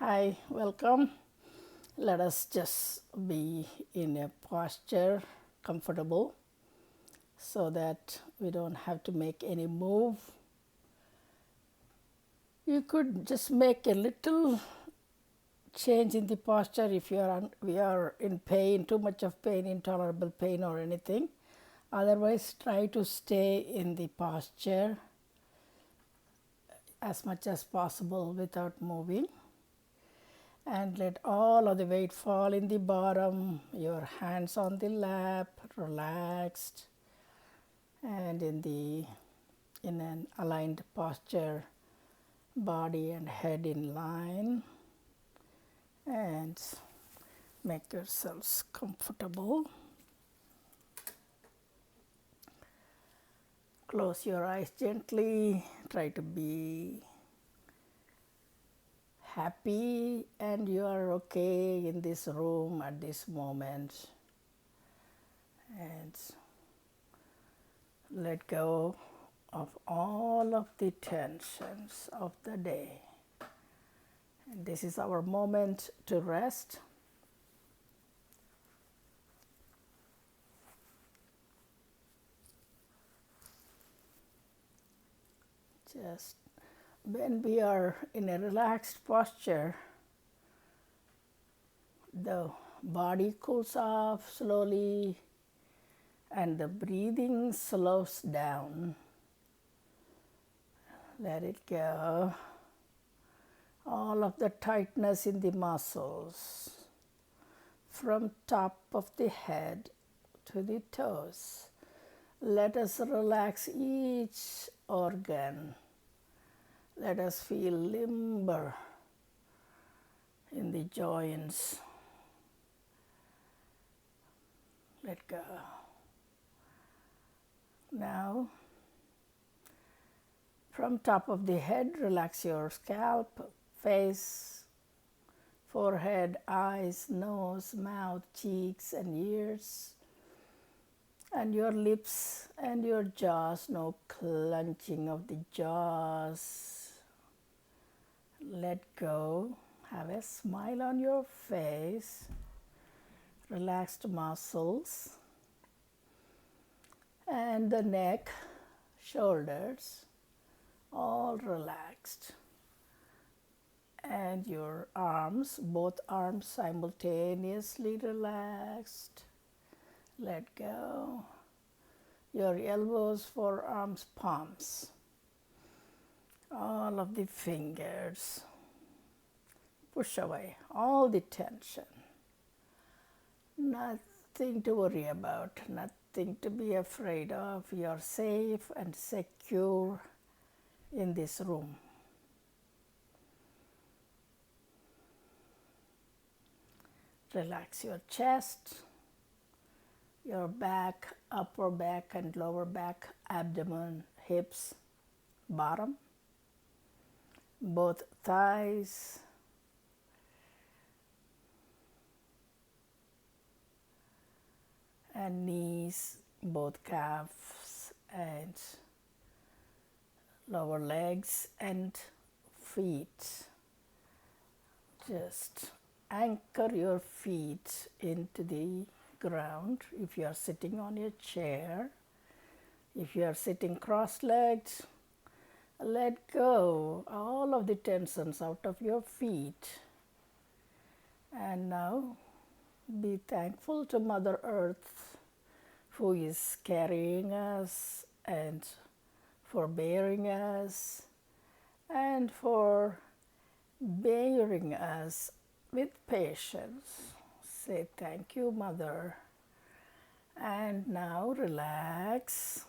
Hi, welcome. Let us just be in a posture comfortable so that we don't have to make any move. You could just make a little change in the posture if we are in pain, too much of pain, intolerable pain or anything. Otherwise, try to stay in the posture as much as possible without moving. And let all of the weight fall in the bottom, your hands on the lap, relaxed, and in an aligned posture, body and head in line, and make yourselves comfortable. Close your eyes gently, try to be happy and you are okay in this room at this moment, and let go of all of the tensions of the day. And this is our moment to rest. Just when we are in a relaxed posture, the body cools off slowly and the breathing slows down. Let it go. All of the tightness in the muscles from top of the head to the toes. Let us relax each organ. Let us feel limber in the joints. Let go. Now, from top of the head, relax your scalp, face, forehead, eyes, nose, mouth, cheeks, and ears, and your lips and your jaws. No clenching of the jaws. Let go. Have a smile on your face. Relaxed muscles. And the neck, shoulders, all relaxed. And your arms, both arms simultaneously relaxed. Let go. Your elbows, forearms, palms. All of the fingers. Push away all the tension. Nothing to worry about, nothing to be afraid of. You're safe and secure in this room. Relax your chest, your back, upper back and lower back, abdomen, hips, bottom, both thighs, and knees, both calves and lower legs and feet. Just anchor your feet into the ground if you are sitting on your chair. If you are sitting cross-legged, let go all of the tensions out of your feet. And now be thankful to Mother Earth who is carrying us and for bearing us and for bearing us with patience. Say thank you, Mother. And now relax.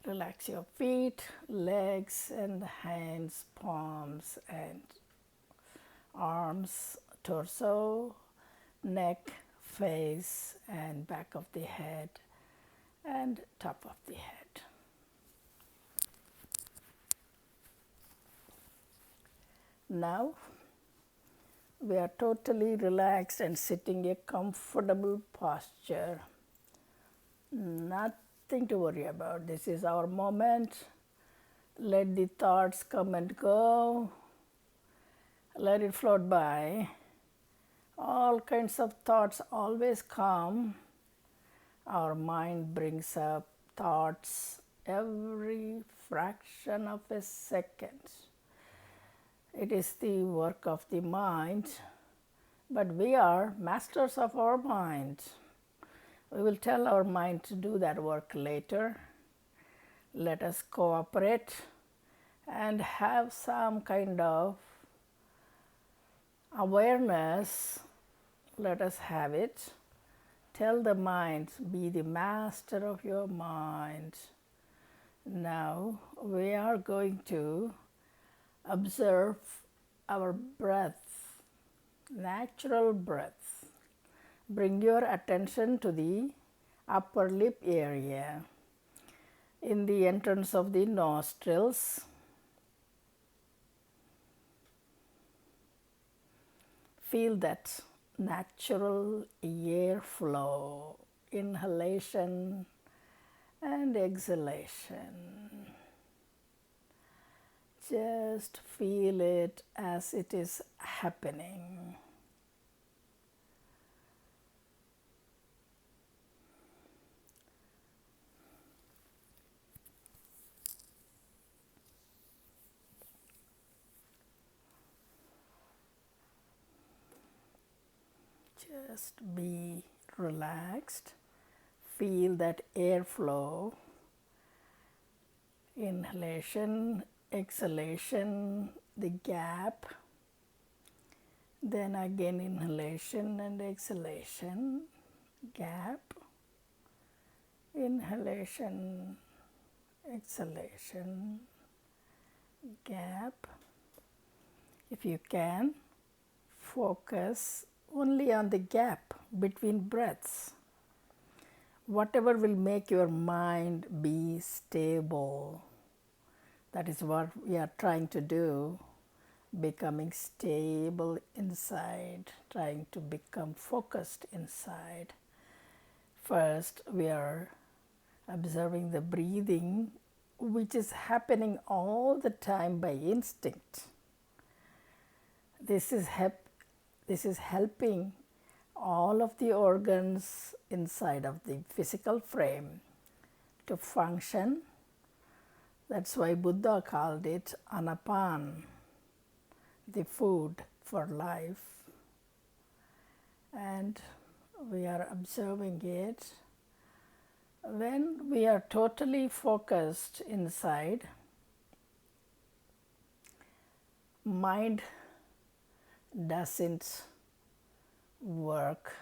Relax your feet, legs and hands, palms and arms, torso, neck, face and back of the head and top of the head. Now we are totally relaxed and sitting in a comfortable posture. Nothing to worry about. This is our moment. Let the thoughts come and go. let it float by. All kinds of thoughts always come. Our mind brings up thoughts every fraction of a second. It is the work of the mind, but we are masters of our mind. We will tell our mind to do that work later. Let us cooperate and have some kind of awareness. Let us have it. Tell the mind, be the master of your mind. Now we are going to observe our breath, natural breath. Bring your attention to the upper lip area, in the entrance of the nostrils. Feel that natural air flow, inhalation and exhalation. Just feel it as it is happening. Just be relaxed. Feel that airflow, inhalation, exhalation, the gap, then again inhalation and exhalation, gap, inhalation, exhalation, gap. If you can, focus only on the gap between breaths. Whatever will make your mind be stable. That is what we are trying to do, becoming stable inside, trying to become focused inside. First, we are observing the breathing, which is happening all the time by instinct. This is helping all of the organs inside of the physical frame to function. That's why Buddha called it anapan, the food for life. And we are observing it. When we are totally focused inside, mind doesn't work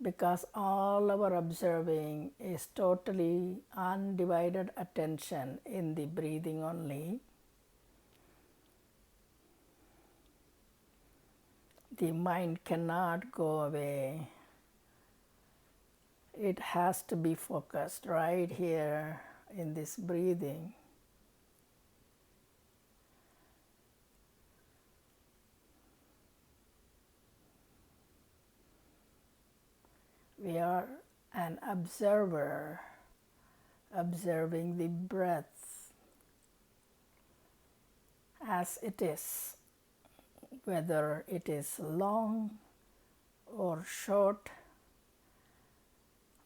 because all our observing is totally undivided attention in the breathing only. The mind cannot go away. It has to be focused right here in this breathing. We are an observer, observing the breath as it is, whether it is long or short,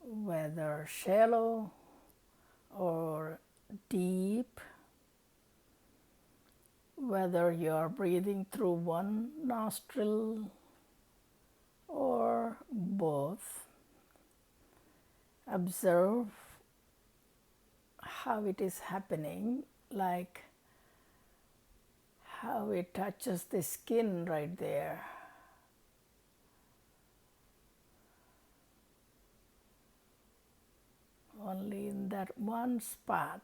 whether shallow or deep, whether you are breathing through one nostril or both. Observe how it is happening, like how it touches the skin right there. Only in that one spot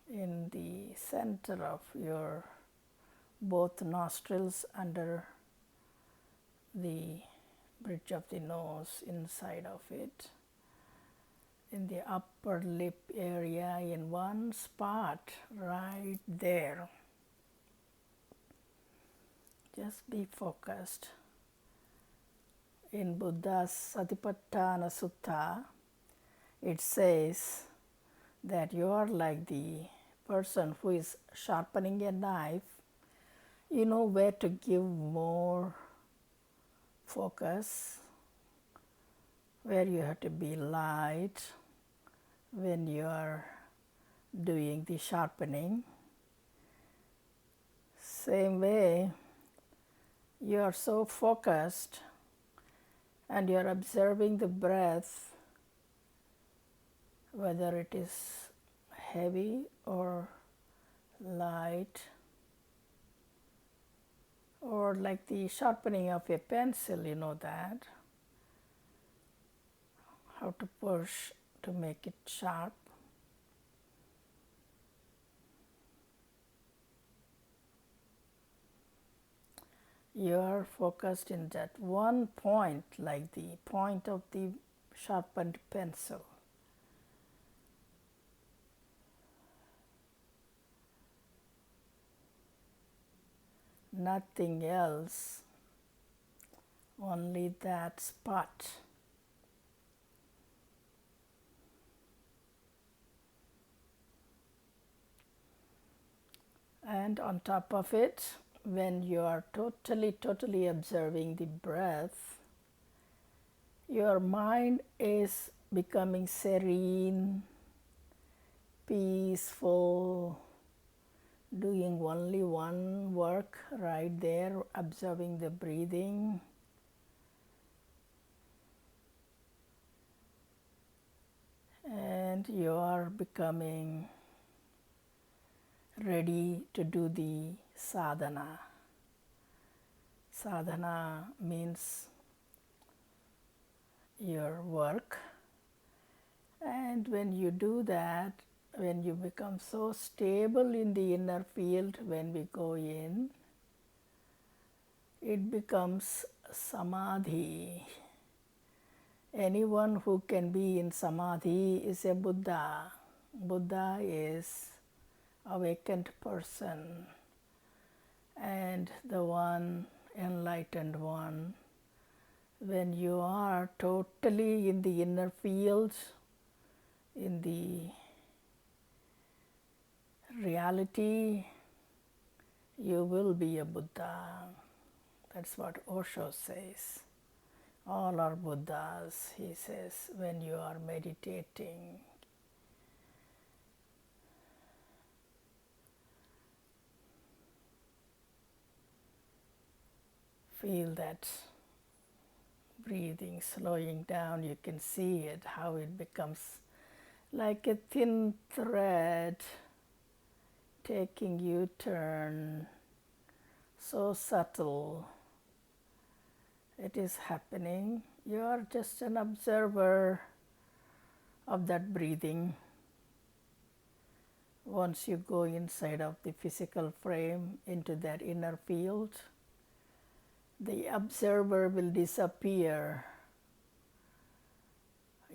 in the center of your both nostrils, under the bridge of the nose, inside of it, in the upper lip area, in one spot right there. Just be focused. In Buddha's Satipatthana Sutta, it says that you are like the person who is sharpening a knife, you know where to give more focus, where you have to be light when you are doing the sharpening. Same way, you are so focused and you are observing the breath, whether it is heavy or light, or like the sharpening of a pencil, you know that, how to push to make it sharp. You are focused in that one point, like the point of the sharpened pencil. Nothing else, only that spot. And on top of it, when you are totally observing the breath, your mind is becoming serene, peaceful, doing only one work right there, observing the breathing. And you are becoming ready to do the sadhana. Sadhana means your work. And when you do that, when you become so stable in the inner field, when we go in, it becomes samadhi. Anyone who can be in samadhi is a Buddha. Buddha is awakened person and the one enlightened one. When you are totally in the inner field, in the reality, you will be a Buddha. That's what Osho says. All are Buddhas, he says, when you are meditating. Feel that breathing slowing down. You can see it, how it becomes like a thin thread taking U-turn, so subtle. It is happening. You are just an observer of that breathing. Once you go inside of the physical frame into that inner field, the observer will disappear.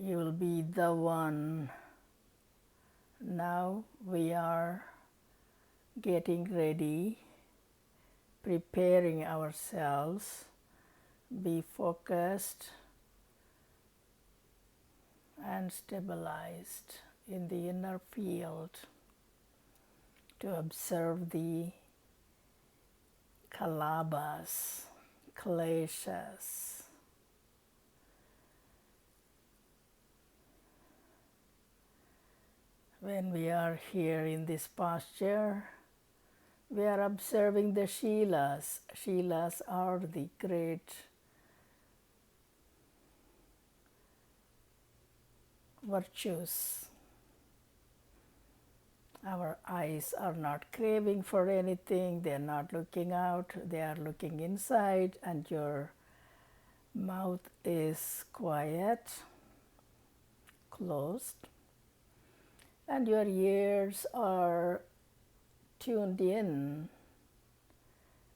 You will be the one. Now we are getting ready, preparing ourselves. Be focused and stabilized in the inner field to observe the kalabhas, kleshas. When we are here in this posture, we are observing the shilas. Shilas are the great virtues. Our eyes are not craving for anything, they are not looking out, they are looking inside, and your mouth is quiet, closed, and your ears are tuned in,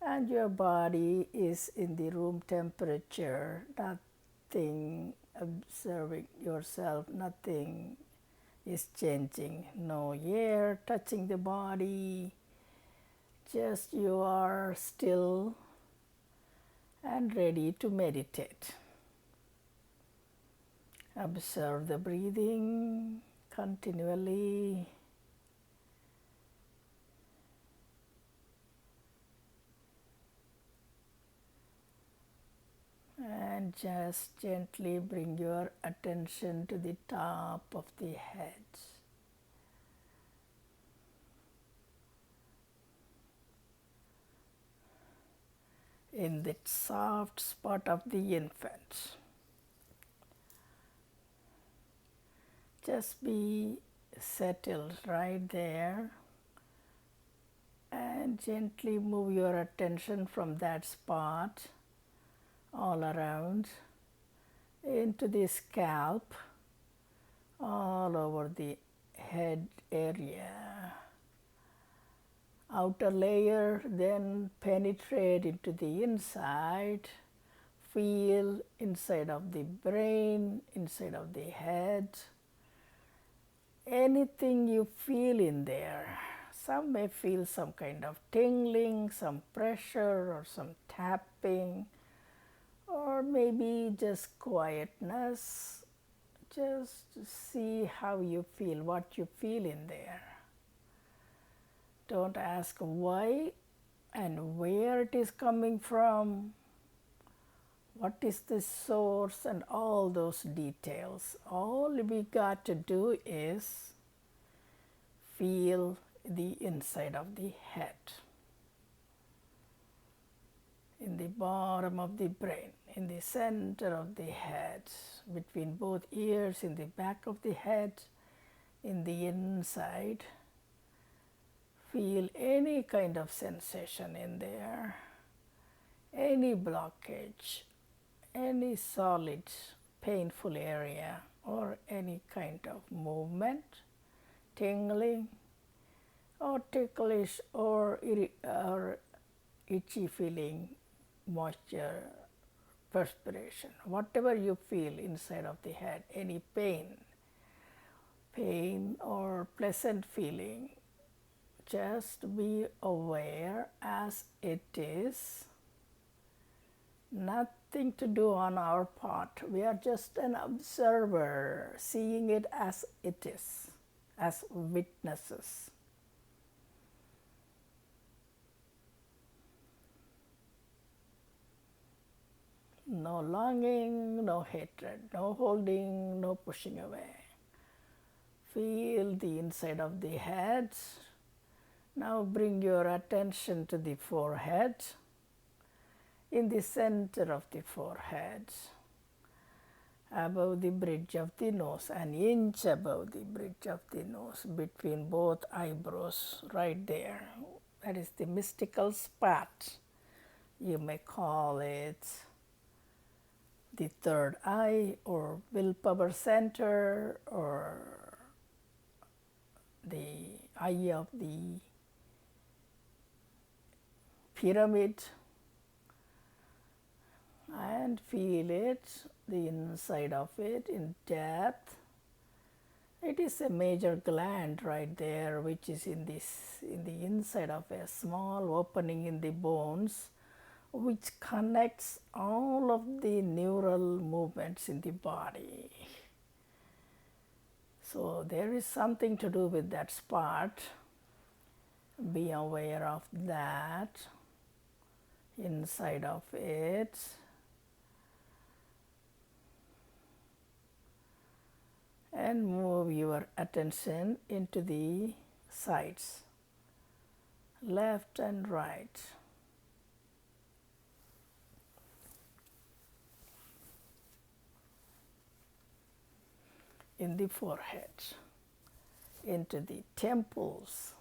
and your body is in the room temperature, nothing observing yourself, nothing is changing, no air touching the body, just you are still and ready to meditate. Observe the breathing continually. Just gently bring your attention to the top of the head. In the soft spot of the infant. Just be settled right there and gently move your attention from that spot all around into the scalp, all over the head area. Outer layer, then penetrate into the inside. Feel inside of the brain, inside of the head. Anything you feel in there. Some may feel some kind of tingling, some pressure, or some tapping, or maybe just quietness. Just see how you feel, what you feel in there. Don't ask why and where it is coming from, what is the source, and all those details. All we got to do is feel the inside of the head, in the bottom of the brain, in the center of the head, between both ears, in the back of the head, in the inside. Feel any kind of sensation in there, any blockage, any solid painful area, or any kind of movement, tingling, or ticklish, or itchy feeling, moisture, perspiration, whatever you feel inside of the head, any pain or pleasant feeling. Just be aware as it is. Nothing to do on our part. We are just an observer, seeing it as it is, as witnesses. No longing, no hatred, no holding, no pushing away. Feel the inside of the head. Now bring your attention to the forehead. In the center of the forehead, above the bridge of the nose, an inch above the bridge of the nose, between both eyebrows, right there. That is the mystical spot. You may call it the third eye, or willpower center, or the eye of the pyramid, and feel it, the inside of it in depth. It is a major gland right there, which is in the inside of a small opening in the bones, which connects all of the neural movements in the body. So there is something to do with that spot. Be aware of that inside of it. And move your attention into the sides, left and right. In the forehead, into the temples,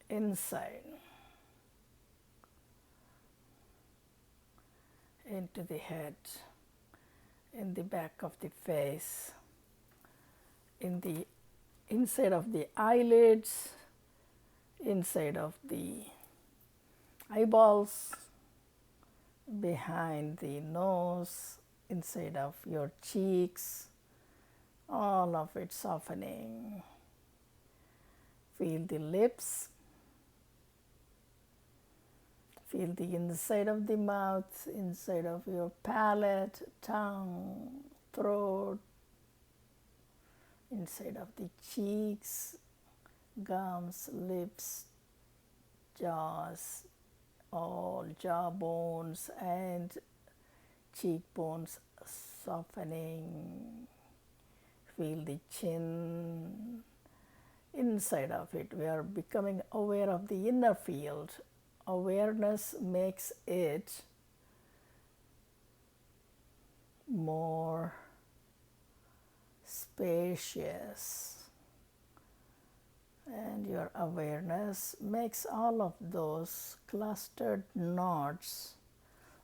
inside, into the head, in the back of the face, in the inside of the eyelids, inside of the eyeballs, behind the nose, inside of your cheeks, all of it softening. Feel the lips. Feel the inside of the mouth, inside of your palate, tongue, throat, inside of the cheeks, gums, lips, jaws, all jaw bones and cheekbones softening. Feel the chin inside of it. We are becoming aware of the inner field. Awareness makes it more spacious, and your awareness makes all of those clustered knots,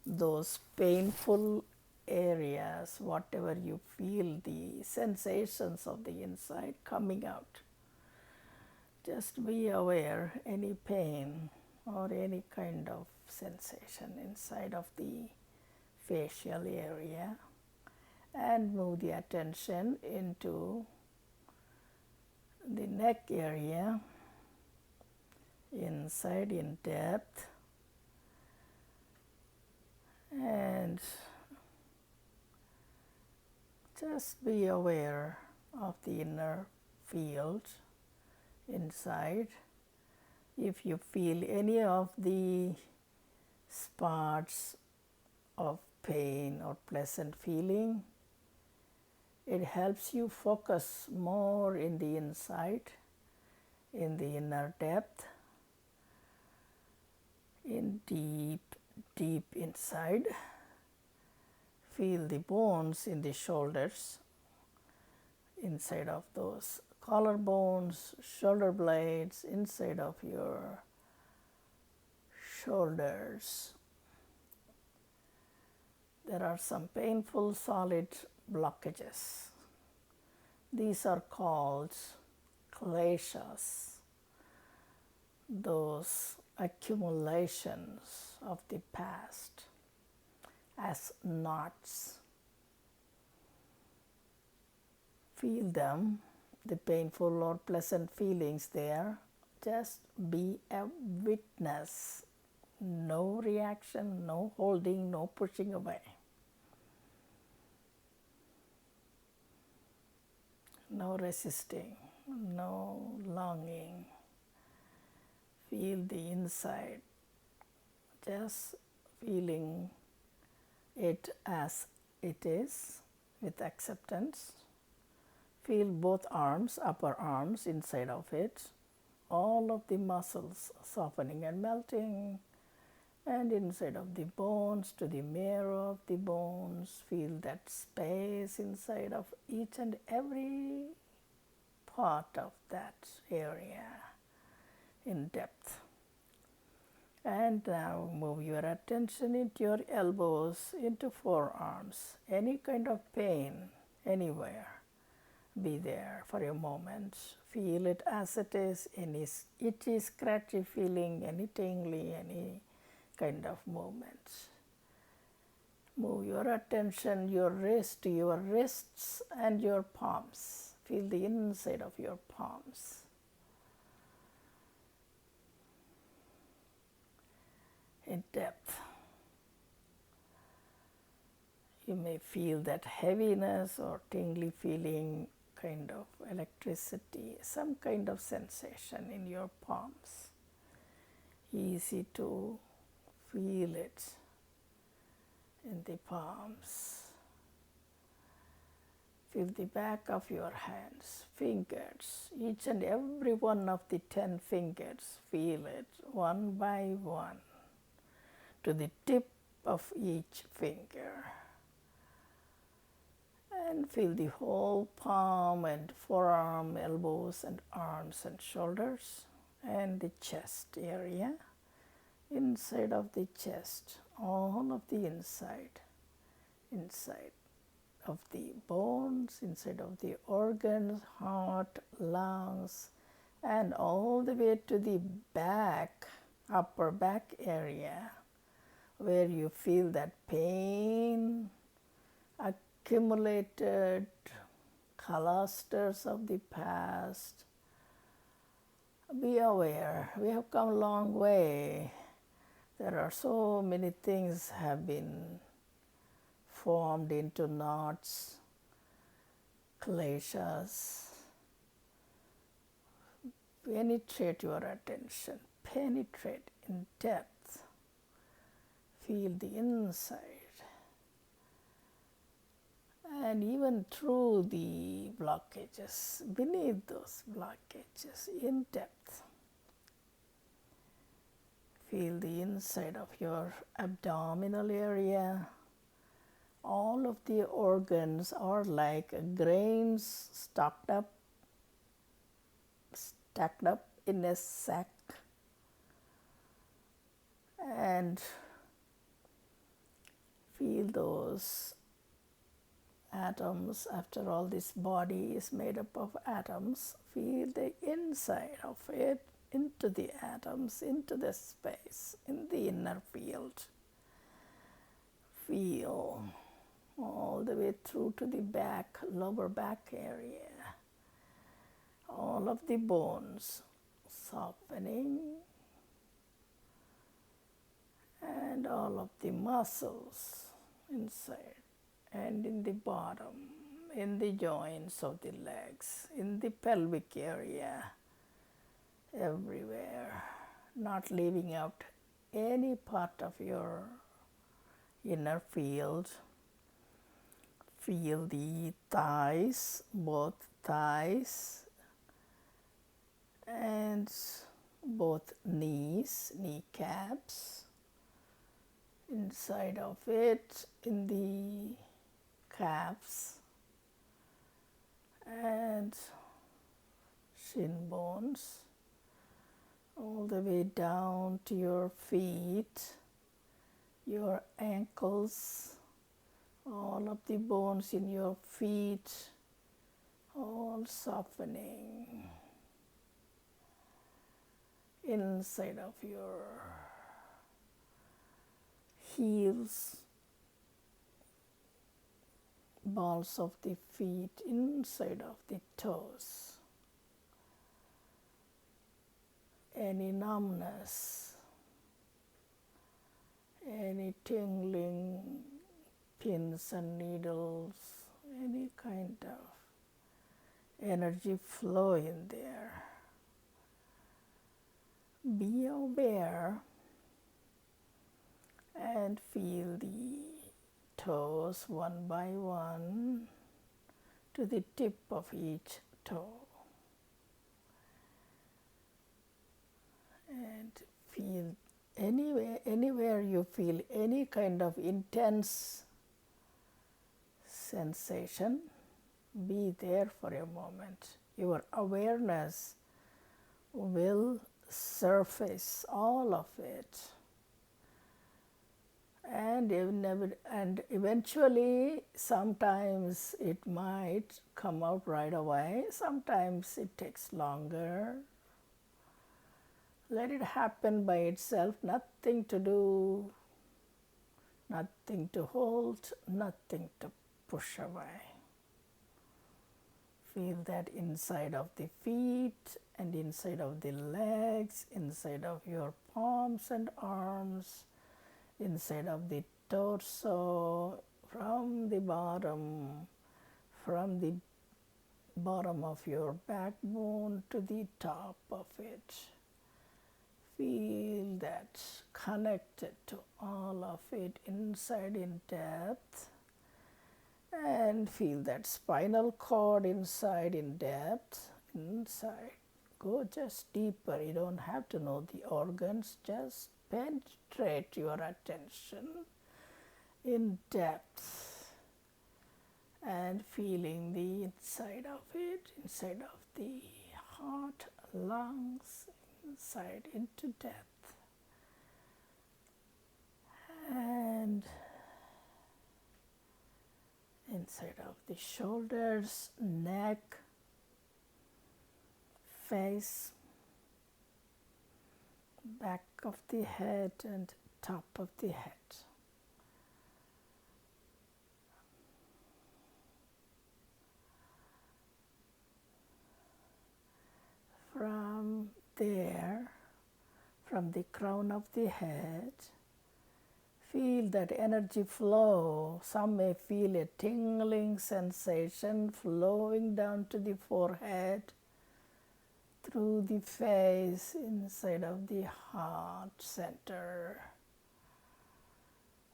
those painful areas, whatever you feel, the sensations of the inside coming out. Just be aware any pain or any kind of sensation inside of the facial area, and move the attention into the neck area, inside in depth, and just be aware of the inner field inside. If you feel any of the spots of pain or pleasant feeling, it helps you focus more in the inside, in the inner depth, in deep, deep inside. Feel the bones in the shoulders, inside of those collarbones, shoulder blades, inside of your shoulders. There are some painful solid blockages. These are called kleshas, those accumulations of the past as knots. Feel them, the painful or pleasant feelings there. Just be a witness. No reaction, no holding, no pushing away. No resisting, no longing. Feel the inside, just feeling it as it is with acceptance. Feel both arms, upper arms inside of it, all of the muscles softening and melting, and inside of the bones to the marrow of the bones. Feel that space inside of each and every part of that area in depth. And now move your attention into your elbows, into forearms. Any kind of pain anywhere, be there for a moment. Feel it as it is. Any itchy, scratchy feeling, any tingly, any kind of movements. Move your attention, your wrist, your wrists and your palms. Feel the inside of your palms. In depth. You may feel that heaviness or tingly feeling, kind of electricity, some kind of sensation in your palms. Easy to feel it in the palms. Feel the back of your hands, fingers, each and every one of the 10 fingers. Feel it one by one to the tip of each finger. And feel the whole palm and forearm, elbows and arms and shoulders, and the chest area. Inside of the chest, all of the inside of the bones, inside of the organs, heart, lungs, and all the way to the back, upper back area, where you feel that pain, accumulated clusters of the past. Be aware, we have come a long way. There are so many things have been formed into knots, kleshas. Penetrate your attention, penetrate in depth. Feel the inside. And even through the blockages, beneath those blockages, in depth. Feel the inside of your abdominal area. All of the organs are like grains stacked up in a sack. And feel those atoms. After all, this body is made up of atoms. Feel the inside of it into the atoms, into the space, in the inner field. Feel all the way through to the back, lower back area. All of the bones softening, and all of the muscles inside and in the bottom, in the joints of the legs, in the pelvic area, everywhere, not leaving out any part of your inner field. Feel the thighs, both thighs, and both knees, kneecaps, inside of it, in the calves, and shin bones, all the way down to your feet, your ankles, all of the bones in your feet, all softening. Inside of your heels, balls of the feet, inside of the toes. Any numbness, any tingling, pins and needles, any kind of energy flow in there. Be aware and feel the toes one by one to the tip of each toe. And feel anywhere you feel any kind of intense sensation, be there for a moment. Your awareness will surface all of it, and eventually sometimes it might come out right away, sometimes it takes longer. Let it happen by itself, nothing to do, nothing to hold, nothing to push away. Feel that inside of the feet and inside of the legs, inside of your palms and arms, inside of the torso, from the bottom of your backbone to the top of it. Feel that connected to all of it inside in depth. And feel that spinal cord inside in depth, inside. Go just deeper. You don't have to know the organs. Just penetrate your attention in depth and feeling the inside of it, inside of the heart, lungs, inside into depth. And inside of the shoulders, neck, face, back of the head and top of the head. From there, from the crown of the head, feel that energy flow. Some may feel a tingling sensation flowing down to the forehead, through the face, inside of the heart center.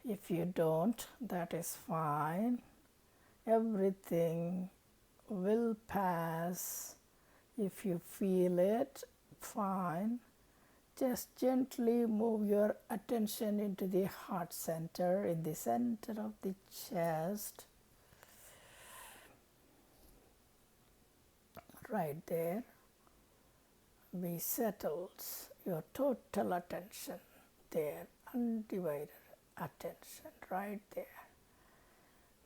If you don't, that is fine. Everything will pass. If you feel it, fine. Just gently move your attention into the heart center, in the center of the chest. Right there. Be settled. Your total attention there, undivided attention right there.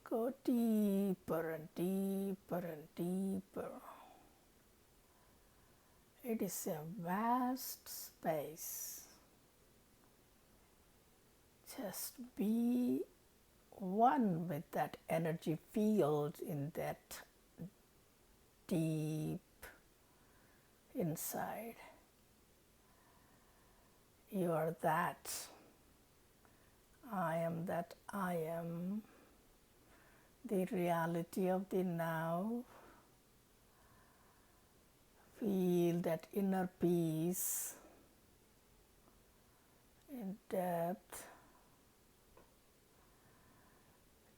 Go deeper and deeper and deeper. It is a vast space. Just be one with that energy field in that deep inside. You are that. I am that I am. The reality of the now. Feel that inner peace in depth.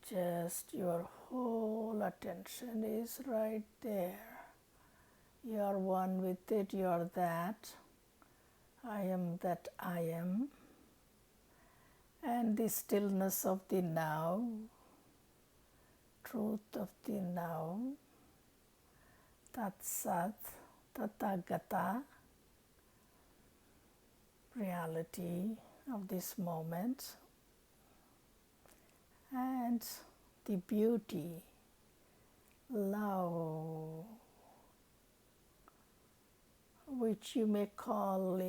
Just your whole attention is right there. You are one with it, you are that. I am that I am. And the stillness of the now, truth of the now, Tat Sat, Tathagata, reality of this moment, and the beauty, love, which you may call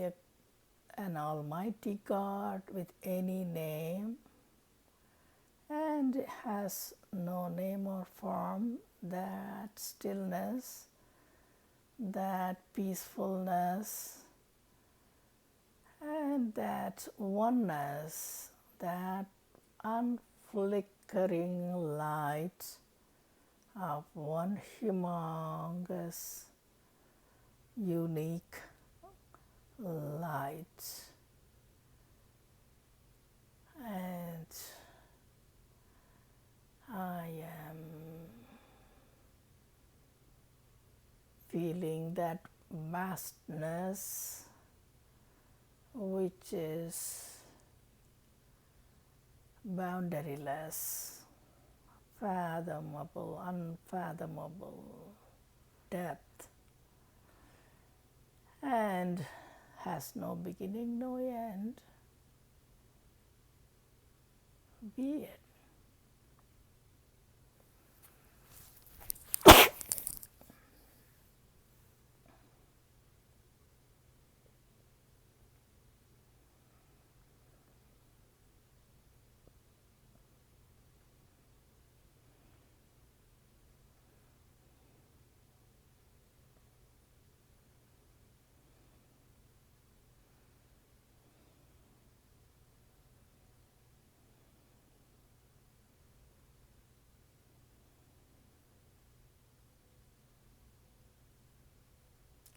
an Almighty God with any name, and has no name or form, that stillness, that peacefulness, and that oneness, that unflickering light of one humongous, unique light. And I am feeling that vastness, which is boundaryless, fathomable, unfathomable depth, and has no beginning, no end. Be it.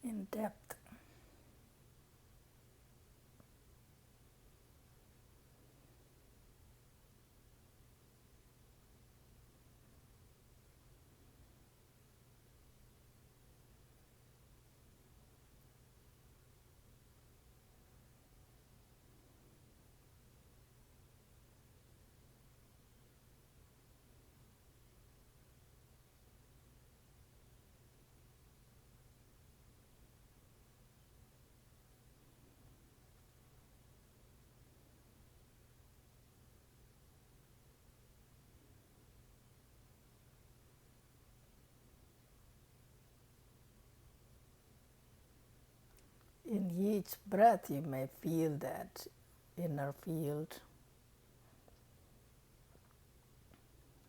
In depth. In each breath, you may feel that inner field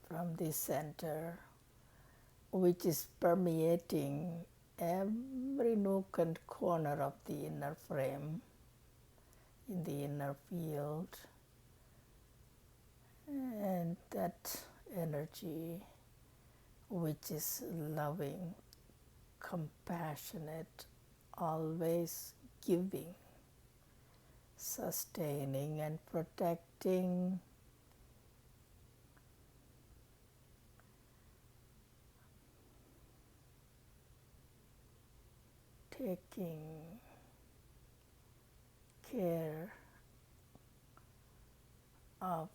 from the center, which is permeating every nook and corner of the inner frame, in the inner field. And that energy, which is loving, compassionate, always giving, sustaining and protecting, taking care of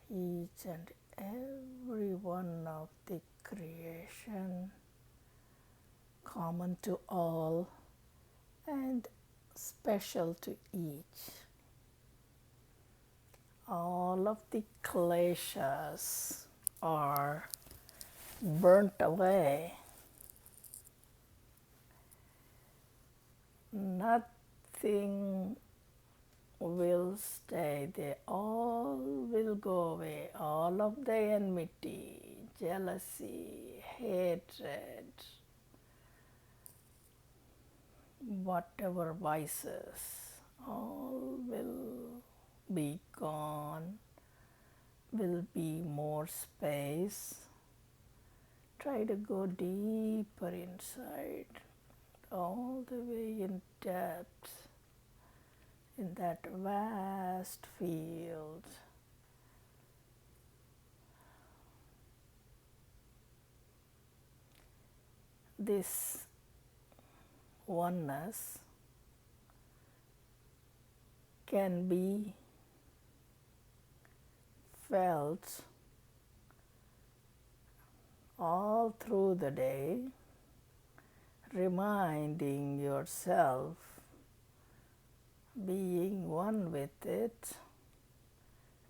each and every one of the creation, common to all and special to each. All of the kleshas are burnt away. Nothing will stay, they all will go away. All of the enmity, jealousy, hatred, whatever vices, all will be gone, will be more space. Try to go deeper inside, all the way in depth, in that vast field. This oneness can be felt all through the day, reminding yourself, being one with it,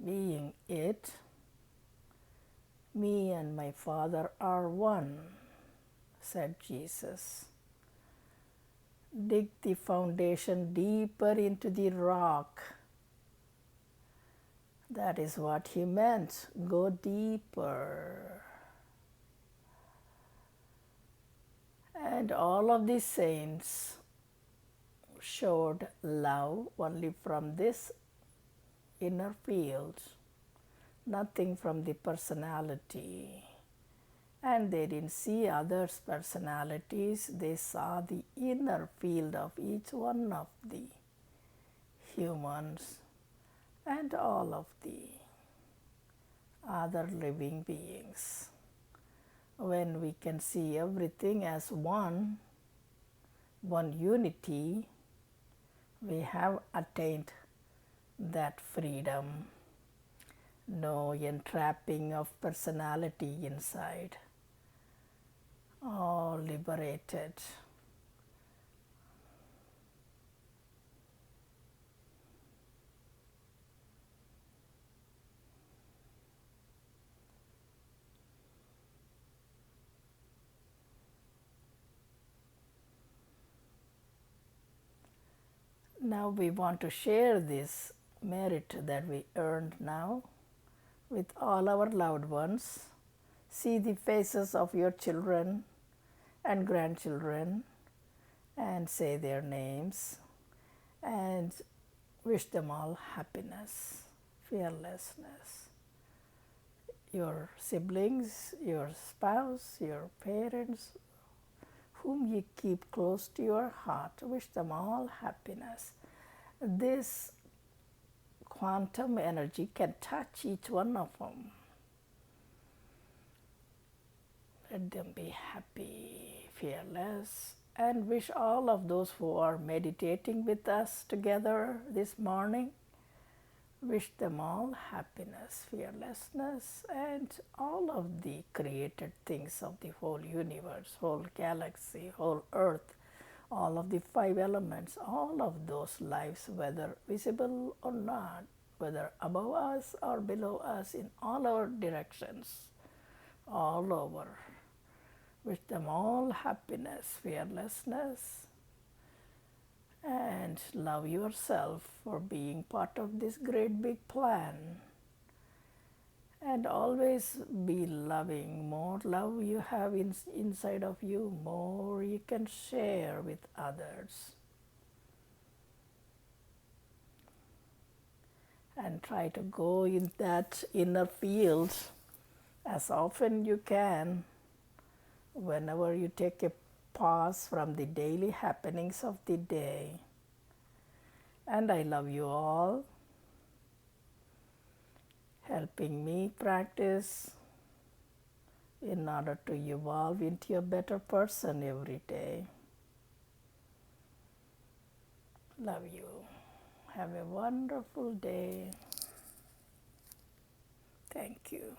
being it. Me and my Father are one, said Jesus. Dig the foundation deeper into the rock. That is what he meant. Go deeper. And all of the saints showed love only from this inner field, nothing from the personality. And they didn't see others' personalities, they saw the inner field of each one of the humans and all of the other living beings. When we can see everything as one unity, we have attained that freedom. No entrapping of personality inside. All liberated. Now we want to share this merit that we earned now with all our loved ones. See the faces of your children and grandchildren and say their names and wish them all happiness, fearlessness. Your siblings, your spouse, your parents, whom you keep close to your heart, wish them all happiness. This quantum energy can touch each one of them. Let them be happy, fearless, and wish all of those who are meditating with us together this morning, wish them all happiness, fearlessness, and all of the created things of the whole universe, whole galaxy, whole earth, all of the 5 elements, all of those lives, whether visible or not, whether above us or below us, in all our directions, all over. Wish them all happiness, fearlessness, and love yourself for being part of this great big plan. And always be loving. More love you have inside of you, more you can share with others. And try to go in that inner field as often you can. Whenever you take a pause from the daily happenings of the day. And I love you all, helping me practice in order to evolve into a better person every day. Love you. Have a wonderful day. Thank you.